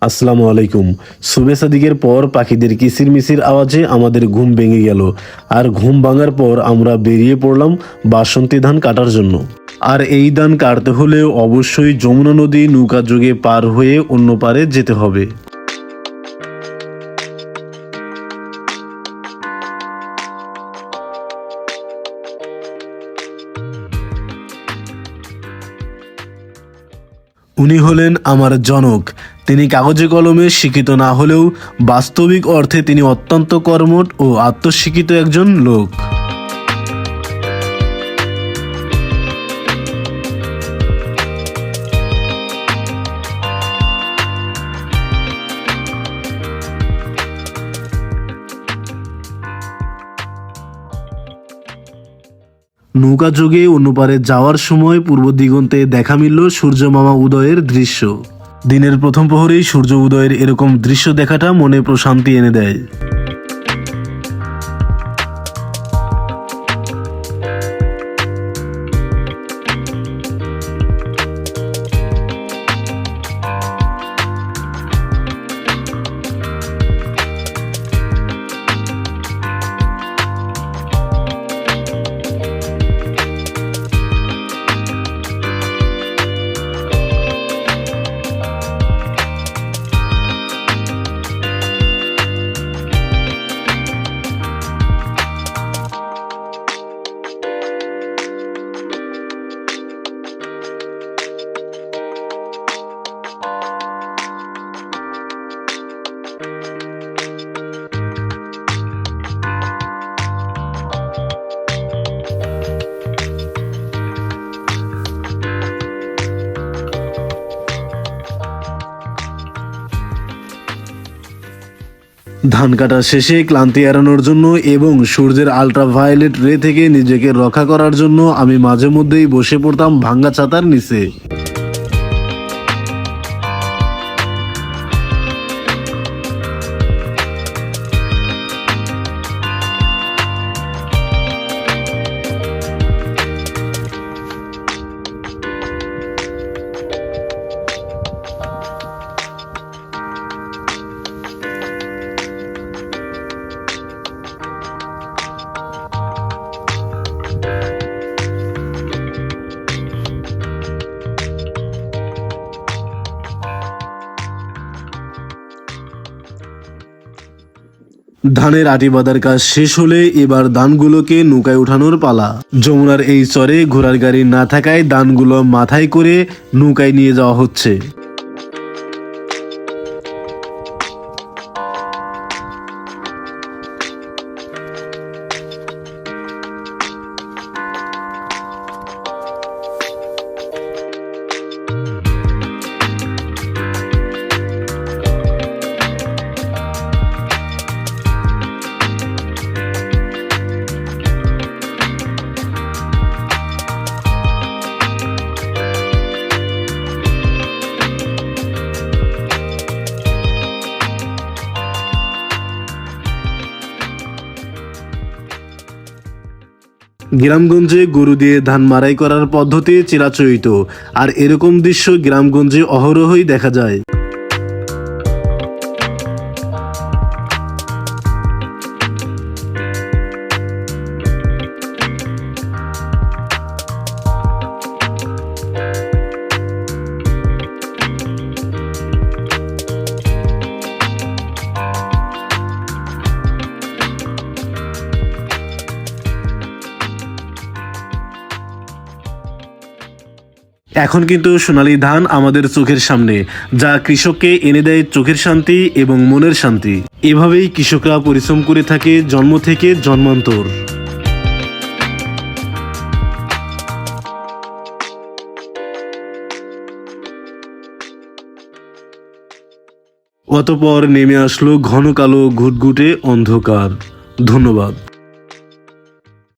আসসালামু আলাইকুম। সুবে সাদিকের পর পাখিদের কিচিরমিচির আওয়াজে আমাদের ঘুম ভেঙে গেল। আর ঘুম ভাঙার পর আমরা বেরিয়ে পড়লাম বাসন্তী ধান কাটার জন্য। আর এই ধান কাটতে হলে অবশ্যই যমুনা নদী নৌকা যোগে পার হয়ে অন্য পারে যেতে হবে। উনি হলেন আমার জনক। তিনি কাগজে কলমে শিক্ষিত না হলেও বাস্তবিক অর্থে তিনি অত্যন্ত কর্মঠ ও আত্মশিক্ষিত একজন লোক। নৌকা যোগে অন্য পারে যাওয়ার সময় পূর্ব দিগন্তে দেখা মিলল সূর্য মামা উদয়ের দৃশ্য। দিনের প্রথম প্রহরেই সূর্য উদয়ের এরকম দৃশ্য দেখাটা মনে প্রশান্তি এনে দেয়। ধান কাটা শেষে ক্লান্তি এড়ানোর জন্য এবং সূর্যের আল্ট্রাভায়োলেট রে থেকে নিজেকে রক্ষা করার জন্য আমি মাঝে মধ্যেই বসে পড়তাম ভাঙ্গা ছাতার নিচে। ধানের আটি বাঁধার কাজ শেষ হলে এবার ধানগুলোকে নৌকায় উঠানোর পালা। যমুনার এই চরে ঘোড়ার গাড়ি না থাকায় ধানগুলো মাথায় করে নৌকায় নিয়ে যাওয়া হচ্ছে। গ্রামগঞ্জে গরু দিয়ে ধান মাড়াই করার পদ্ধতি চিরাচরিত, আর এরকম দৃশ্য গ্রামগঞ্জে অহরহই দেখা যায়। এখন কিন্তু সোনালী ধান আমাদের চোখের সামনে, যা কৃষককে এনে দেয় চোখের শান্তি এবং মনের শান্তি। এভাবেই কৃষকরা পরিশ্রম করে থাকে জন্ম থেকে জন্মান্তর। অতঃপর নেমে আসলো ঘন কালো ঘুটঘুটে অন্ধকার। ধন্যবাদ।